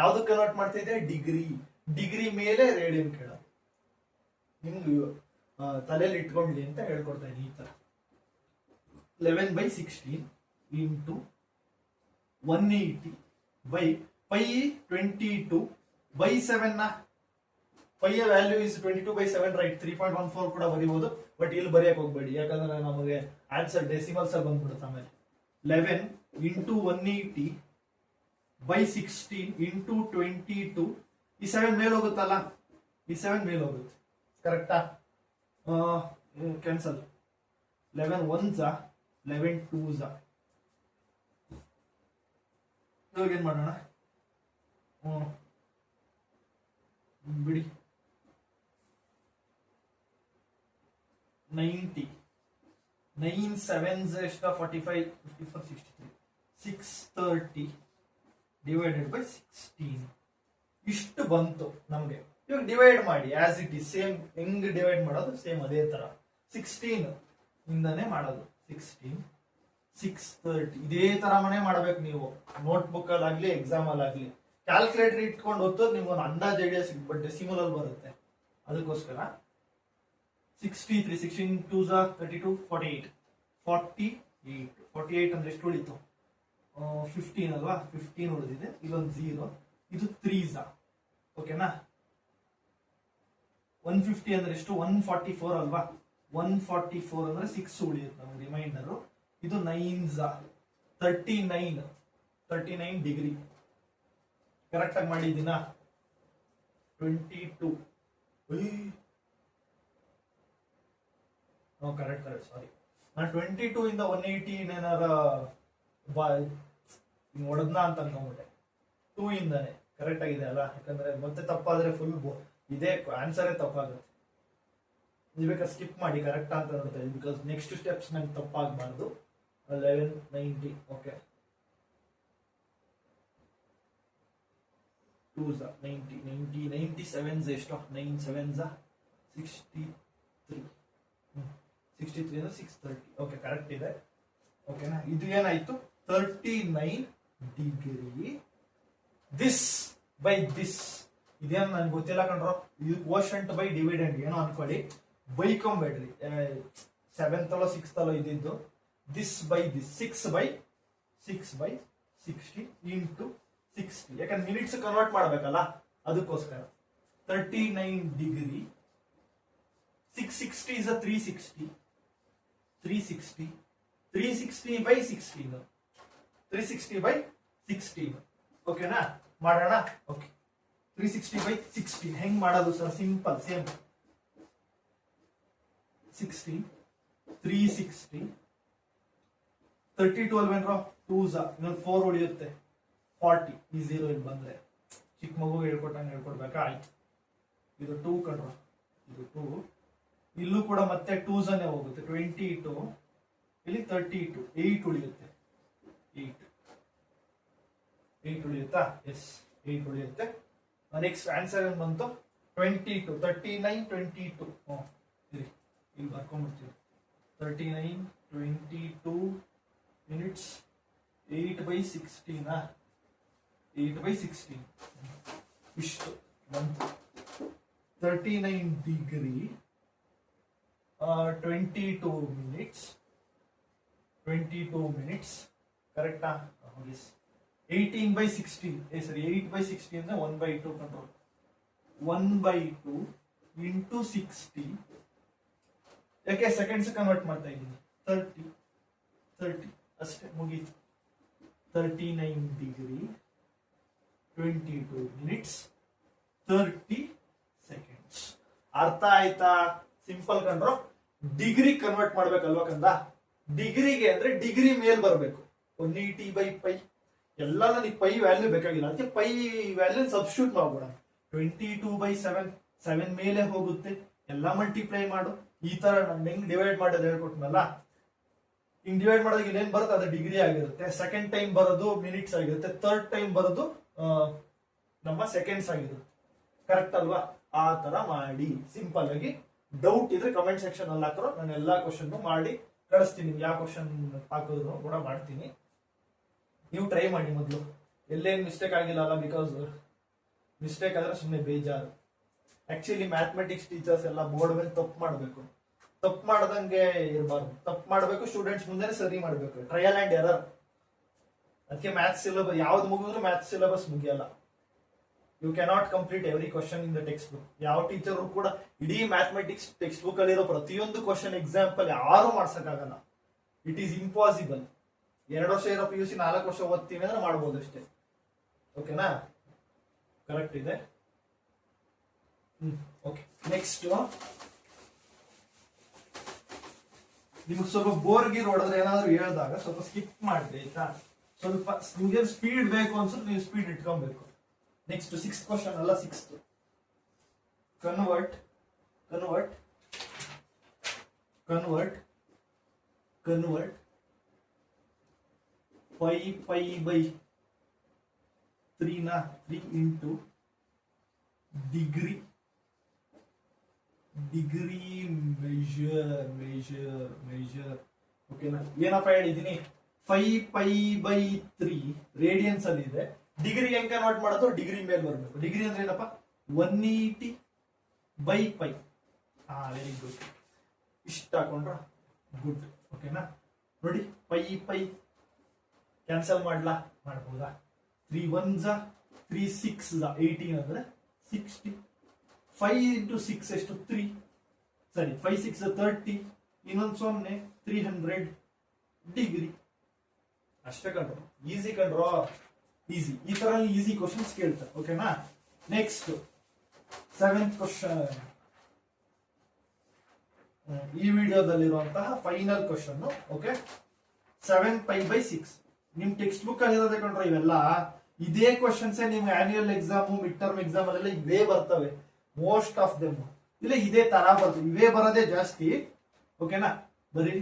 ಯಾವ್ದಕ್ಕೆ ಕನ್ವರ್ಟ್ ಮಾಡ್ತಾ ಇದೆ? ಡಿಗ್ರಿ. ಡಿಗ್ರಿ ಮೇಲೆ ರೇಡಿಯನ್ ಕೇಳ. ನಿಮ್ಗೆ ತಲೆಯಲ್ಲಿ ಇಟ್ಕೊಂಡ್ಲಿ ಅಂತ ಹೇಳ್ಕೊಡ್ತಾ ಇದ್ದೀನಿ. ಈ ತರ 11/16 ಇಂಟು 180/π 22/7 ನ ಪೈಯ ವ್ಯಾಲ್ಯೂ ಇಸ್ 22/7 ರೈಟ್. 3.14 ಕೂಡ ಬರೀಬಹುದು, ಬಟ್ ಇಲ್ಲಿ ಬರೆಯಕ್ ಹೋಗ್ಬೇಡಿ, ಯಾಕಂದ್ರೆ ನಮಗೆ ಆನ್ಸರ್ ಡೆಸಿಮಲ್ಸ್ ಅಲ್ಲಿ ಬಂದ್ಬಿಡುತ್ತೆ. ಆಮೇಲೆ 11 ಇಂಟು 180/16 ಇಂಟು 22. ಈ 7 ಮೇಲೆ ಹೋಗುತ್ತಲ್ಲ, ಈ 7 ಮೇಲೆ ಹೋಗುತ್ತೆ. ಕರೆಕ್ಟಾ? ಕ್ಯಾನ್ಸಲ್. 11 1s 11 2s. ಇವಾಗ ಏನ್ ಮಾಡೋಣ? ಬಿಡಿ. 90 9 7s ಎಷ್ಟು? 45 54 63 630 ಡಿವೈಡೆಡ್ ಬೈ 16 ಇಷ್ಟು ಬಂತು ನಮ್ಗೆ. ಇವಾಗ ಡಿವೈಡ್ ಮಾಡಿ ಆಸ್ ಇಟ್ ಇಸ್. ಸೇಮ್ ಹೆಂಗ್ ಡಿವೈಡ್ ಮಾಡೋದು? ಸೇಮ್ ಅದೇ ತರ 16 ಇಂದಾನೆ ಮಾಡೋದು. 16 630 ಇದೇ ತರ ಮನೆ ಮಾಡ್ಬೇಕು ನೀವು. ನೋಟ್ಬುಕ್ ಅಲ್ಲಿ ಆಗ್ಲಿ, ಎಕ್ಸಾಮ್ ಅಲ್ಲಿ ಆಗ್ಲಿ. ಕ್ಯಾಲ್ಕುಲೇಟರ್ ಇಟ್ಕೊಂಡು ಓದೋದು ನಿಮ್ಗೆ ಒಂದು ಅಂದಾಜ್ ಐಡಿಯಾ ಸಿಗುತ್ತೆ, ಬಟ್ ಡೆಸಿಮಲ್ ಅಲ್ಲಿ ಬರುತ್ತೆ. ಅದಕ್ಕೋಸ್ಕರ 63 16 2s 32 48 48 ಅಂದ್ರೆ ಎಷ್ಟು ಉಳಿತು? 15 ಅಲ್ವಾ? 15 ಉಳಿದಿದೆ. ಇಲ್ಲೊಂದು 0, ಇದು 3s. ಓಕೆನಾ? 150 ಅಂದ್ರೆ ಎಷ್ಟು? 144 ಅಲ್ವಾ? 144 ಅಂದ್ರೆ 6 ಉಳಿಯುತ್ತೆ ನಮ್ಗೆ ರಿಮೈಂಡರ್. ಇದು 9s 39 ಡಿಗ್ರಿ. ಕರೆಕ್ಟ್ ಆಗಿ ಮಾಡಿದ್ದೀನಾ? 22 ಕರೆಕ್ಟ್ ಸಾರಿ. ನಾನು 22 ಇಂದ 180 ಏನಾರ ಹೊಡೆದ್ನ ಅಂತ ಅನ್ಕೊಂಡ್ಬಿಟ್ಟೆ. 2 ಇಂದಾನೆ ಕರೆಕ್ಟ್ ಆಗಿದೆ ಅಲ್ಲ, ಯಾಕಂದ್ರೆ ಮತ್ತೆ ತಪ್ಪಾದ್ರೆ ಫುಲ್ ಇದೇ ಆನ್ಸರೇ ತಪ್ಪಾಗುತ್ತೆ. ನೀವು ಬೇಕಾದ್ರೆ ಸ್ಕಿಪ್ ಮಾಡಿ ಕರೆಕ್ಟ್ ಅಂತ ನೋಡ್ತಾ ಇದ್ದೀನಿ, ಬಿಕಾಸ್ ನೆಕ್ಸ್ಟ್ ಸ್ಟೆಪ್ಸ್ ನಂಗೆ ತಪ್ಪಾಗಬಾರ್ದು. 1190 ಓಕೆ. 2 90 90 97 ಎಷ್ಟು? 9 7 63 63 ಅಂದ್ರೆ 630. ಓಕೆ ಕರೆಕ್ಟ್ ಇದೆ. ಓಕೆನಾ? ಇದು ಏನಾಯ್ತು? 39 ಡಿಗ್ರಿ ದಿಸ್ ಬೈ ದಿಸ್. ಇದೇನು ನನ್ಗೆ ಗೊತ್ತಿಲ್ಲ ಕಣ್ರೋ. ಇದು ಕೋಶಂಟ್ ಬೈ ಡಿವಿಡೆಂಡ್ ಏನೋ ಅನ್ಕೊಳ್ಳಿ, ಬೈಕೊಂಬೇಡ್ರಿ. 7th ಅಲ್ಲೋ 6th ಅಲ್ಲೋ ಇದ್ದಿದ್ದು. This by this 6 by 60 into 60, ಯಾಕಂದ್ರೆ ಮಿನಿಟ್ಸ್ ಕನ್ವರ್ಟ್ ಮಾಡ್ಬೇಕಲ್ಲ ಅದಕ್ಕೋಸ್ಕರ. 39 degree 660 is a 360 360 by 16 360 by 16. ಓಕೆನಾ? ಮಾಡೋಣ. ಓಕೆ 360 by 16 ಹೆಂಗ್ ಮಾಡೋದು ಸರ್? Simple, same 16 360 32 ಅಲ್ವೇನ್ರೋ? 2s ಇನ್ನೊಂದು 4 ಉಳಿಯುತ್ತೆ, 40. ಈ 0 ಇಲ್ಲಿ ಬಂದ್ರೆ ಚಿಕ್ಕ ಮಗು ಹೇಳ್ಕೊಟ್ಟಂಗೆ ಹೇಳ್ಕೊಡ್ಬೇಕಾ? ಆಯ್ತು. ಇದು 2 ಕಣ್ರೋ, ಇದು 2. ಇಲ್ಲೂ ಕೂಡ ಮತ್ತೆ 2s ಹೋಗುತ್ತೆ. 22 ಇಲ್ಲಿ 32 8 ಉಳಿಯುತ್ತೆ. 8 ಉಳಿಯುತ್ತಾ? ಎಸ್ 8 ಉಳಿಯುತ್ತೆ. ನೆಕ್ಸ್ಟ್ ಆನ್ಸರ್ ಏನ್ ಬಂತು? 22 39 22. ಇಲ್ಲಿ ಬರ್ಕೊಂಡ್ಬಿಡ್ತೀವಿ. 39 22 ಮಿನಿಟ್ಸ್ 8 by 16 8 by 16 ಇಷ್ಟು ಬಂತು. 39 ಡಿಗ್ರಿ 22 ಮಿನಿಟ್ಸ್ ಕರೆಕ್ಟಾ? 18 by 16 ಸರಿ 8 by 16 ಅಂದ್ರೆ 1/2 ಕಂಟ್ರೋಲ್. 1/2 ಇಂಟು 60. ಯಾಕೆ ಸೆಕೆಂಡ್ಸ್ ಕನ್ವರ್ಟ್ ಮಾಡ್ತಾ ಇದ್ದೀನಿ? 30 ಅಷ್ಟೇ, ಮುಗೀತು. 39 ಡಿಗ್ರಿ 22 ಮಿನಿಟ್ಸ್ 30 ಸೆಕೆಂಡ್ಸ್. ಅರ್ಥ ಆಯ್ತಾ? ಸಿಂಪಲ್ ಕಂಡ್ರೋ. ಡಿಗ್ರಿ ಕನ್ವರ್ಟ್ ಮಾಡ್ಬೇಕಲ್ವಾ ಕಂದ? ಡಿಗ್ರಿಗೆ ಅಂದ್ರೆ ಡಿಗ್ರಿ ಮೇಲ್ ಬರಬೇಕು. 180 by ಪೈ ಎಲ್ಲ ನನಗೆ ಪೈ ವ್ಯಾಲ್ಯೂ ಬೇಕಾಗಿಲ್ಲ, ಅದಕ್ಕೆ ಪೈ ವ್ಯಾಲ್ಯೂ ಸಬ್ಸ್ಟಿಟ್ಯೂಟ್ ಮಾಡ್ಬೋಣ. 22 by 7 ಮೇಲೆ ಹೋಗುತ್ತೆ, ಎಲ್ಲ ಮಲ್ಟಿಪ್ಲೈ ಮಾಡು. ಈ ತರ ನಾನು ಹೆಂಗ್ ಡಿವೈಡ್ ಮಾಡೋದು ಹೇಳ್ಕೊಟ್ನಲ್ಲ, ಹಿಂಗ್ ಡಿವೈಡ್ ಮಾಡೋದಕ್ಕೆ ಏನೇನ್ ಬರುತ್ತೆ ಅದು ಡಿಗ್ರಿ ಆಗಿರುತ್ತೆ. ಸೆಕೆಂಡ್ ಟೈಮ್ ಬರೋದು ಮಿನಿಟ್ಸ್ ಆಗಿರುತ್ತೆ, ಥರ್ಡ್ ಟೈಮ್ ಬರೋದು ನಮ್ಮ ಸೆಕೆಂಡ್ಸ್ ಆಗಿರುತ್ತೆ. ಕರೆಕ್ಟ್ ಅಲ್ವಾ? ಆ ತರ ಮಾಡಿ ಸಿಂಪಲ್ ಆಗಿ. ಡೌಟ್ ಇದ್ರೆ ಕಮೆಂಟ್ ಸೆಕ್ಷನ್ ಅಲ್ಲಿ ಹಾಕ್ರೋ, ನಾನು ಎಲ್ಲಾ ಕ್ವಶನ್ ಮಾಡಿ ಕಳಿಸ್ತೀನಿ. ಯಾವ ಕ್ವಶನ್ ಹಾಕೋದ್ರು ಕೂಡ ಮಾಡ್ತೀನಿ, ನೀವು ಟ್ರೈ ಮಾಡಿ. ಮೊದಲು ಎಲ್ಲೇನು ಮಿಸ್ಟೇಕ್ ಆಗಿಲ್ಲ ಅಲ್ಲ, ಬಿಕಾಸ್ ಮಿಸ್ಟೇಕ್ ಆದ್ರೆ ಸುಮ್ಮನೆ ಬೇಜಾರು. ಆಕ್ಚುಲಿ ಮ್ಯಾಥಮೆಟಿಕ್ಸ್ ಟೀಚರ್ಸ್ ಎಲ್ಲ ಬೋರ್ಡ್ ಮೇಲೆ ತಪ್ಪು ಮಾಡಬೇಕು, ತಪ್ಪು ಮಾಡ್ದಂಗೆ ಇರಬಾರ್ದು. ತಪ್ಪು ಮಾಡಬೇಕು, ಸ್ಟೂಡೆಂಟ್ಸ್ ಮುಂದೆ ಸರಿ ಮಾಡಬೇಕು. Trial and error. ಅದಕ್ಕೆ ಮ್ಯಾಥ್ಸ್ ಸಿಲೆಬಸ್ ಯಾವ್ದು ಮುಗಿದ್ರು ಮ್ಯಾಥ್ಸ್ ಸಿಲೆಬಸ್ ಮುಗಿಯಲ್ಲ. You cannot complete every question in the textbook. ಯಾವ ಟೀಚರ್ ಕೂಡ ಇಡೀ ಮ್ಯಾಥಮೆಟಿಕ್ಸ್ ಟೆಕ್ಸ್ಟ್ ಬುಕ್ ಅಲ್ಲಿರೋ ಪ್ರತಿಯೊಂದು ಕ್ವಶನ್ ಎಕ್ಸಾಂಪಲ್ ಯಾರು ಮಾಡ್ಸಕ್ಕಾಗಲ್ಲ. It is impossible. 2 ವರ್ಷ ಇರೋ PUC 4 ವರ್ಷ ಓದ್ತೀವಿ ಅಂದ್ರೆ ಮಾಡ್ಬೋದು ಅಷ್ಟೇ. ಓಕೆನಾ? ಕರೆಕ್ಟ್ ಇದೆ. ಓಕೆ ನೆಕ್ಸ್ಟ್ ನಿಮ್ಗೆ ಸ್ವಲ್ಪ ಬೋರ್ಗಿರ್ ಹೊಡೆದ್ರೆ ಏನಾದ್ರು ಹೇಳಿದಾಗ ಸ್ವಲ್ಪ ಸ್ಕಿಪ್ ಮಾಡ್ರಿ ಆಯ್ತಾ? ಸ್ವಲ್ಪ ನಿಮ್ಗೆ ಸ್ಪೀಡ್ ಬೇಕು ಅನ್ಸುತ್ತೆ, ನೀವು ಸ್ಪೀಡ್ ಇಟ್ಕೊಬೇಕು. ನೆಕ್ಸ್ಟ್ 6th ಕ್ವಶನ್ ಅಲ್ಲ, 6th. Convert 5 pi by 3 into degree measure. ಓಕೆನಾ? ಏನಪ್ಪ ಹೇಳಿದೀನಿ? 5 pi by 3 ರೇಡಿಯನ್ಸ್ ಅಲ್ಲಿ ಇದೆ. ಡಿಗ್ರಿ ಹೆಂಗ್ ಕನ್ವರ್ಟ್ ಮಾಡೋದು? ಡಿಗ್ರಿ ಮೇಲೆ ಬರಬೇಕು. ಡಿಗ್ರಿ ಅಂದ್ರೆ ಏನಪ್ಪ? 180 by ಪೈ. Very good. ಇಷ್ಟ ಹಾಕೊಂಡ್ರ ಗುಡ್. ಓಕೆನಾ? ನೋಡಿ, ಪೈ ಕ್ಯಾನ್ಸಲ್ ಮಾಡ್ಬೋದಾ? 3 1s 3 6s 18 ಅಂದ್ರೆ 60. 5 into 6 ಎಷ್ಟು? 3. ಸರಿ, 5 6 30. ಇನ್ನೊಂದು 0 300 ಡಿಗ್ರಿ. ಅಷ್ಟೇ ಕಂಡ್ರು. ಈಸಿ ಕಂಡ್ರು, ಈಸಿ. ಈ ತರ ಈಸಿ ಕ್ವಶನ್ಸ್ ಕೇಳ್ತಾರೆ. ಓಕೆನಾ? Next 7th question. ಈ ವಿಡಿಯೋದಲ್ಲಿರುವಂತಹ ಫೈನಲ್ ಕ್ವಶನ್. ಓಕೆ, 7π/6 ನಿಮ್ ಟೆಕ್ಸ್ಟ್ ಬುಕ್ ಅಲ್ಲಿ ಇರೋದೇ ಕಂಡ್ರೆ ಇವೆಲ್ಲ ಇದೇ ಕ್ವಶನ್ಸ್ ನಿಮ್ಗೆ annual exam mid term exam ಅಲ್ಲೆಲ್ಲ ಇವೇ ಬರ್ತವೆ ಮೋಸ್ಟ್ ಆಫ್ ದೆಮ್. ಇಲ್ಲ ಇದೇ ತರ ಬರ್ತವೆ, ಇವೇ ಬರೋದೇ ಜಾಸ್ತಿ. ಓಕೆನಾ, ಬರೀ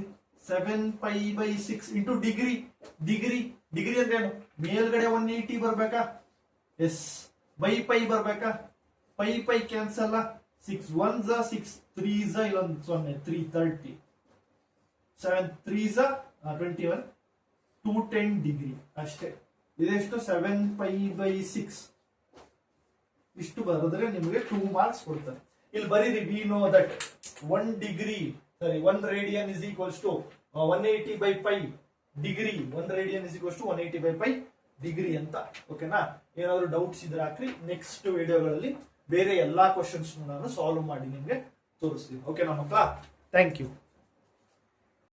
7π/6 ಇಂಟು ಡಿಗ್ರಿ. ಡಿಗ್ರಿ ಡಿಗ್ರಿ ಅಂದ್ರೆ ಏನು? ಮೇಲ್ಗಡೆ 180 ಬರ್ಬೇಕಾ? ಎಸ್. ಬೈ ಬರ್ಬೇಕಾ? Pi cancel. 6 1s 6 3s ಇಲ್ಲೊಂದು 0 330 7 3s 21 210 ಡಿಗ್ರಿ ಅಷ್ಟೇ. ಇದೆಷ್ಟು? 7π/6 ಇಷ್ಟು ಬರೆದ್ರೆ ನಿಮಗೆ 2 ಮಾರ್ಕ್ಸ್ ಕೊಡ್ತಾರೆ. ಇಲ್ಲಿ ಬರೀರಿ, ವಿ ನೋ ದಟ್ 1 ಡಿಗ್ರಿ ಸರಿ 1 radian is equals to 180/π degree. 1 radian is equals to 180/π degree ಅಂತ. ಓಕೆನಾ, ಏನಾದ್ರು ಡೌಟ್ಸ್ ಇದ್ರೆ ಹಾಕ್ರಿ. ನೆಕ್ಸ್ಟ್ ವಿಡಿಯೋಗಳಲ್ಲಿ ಬೇರೆ ಎಲ್ಲಾ ಕ್ವಶನ್ಸ್ ನಾನು ಸಾಲ್ವ್ ಮಾಡಿ ನಿಮ್ಗೆ ತೋರಿಸ್ತೀನಿ. ಓಕೆನಾ ಮಕ್ಕಳ, ಥ್ಯಾಂಕ್ ಯು.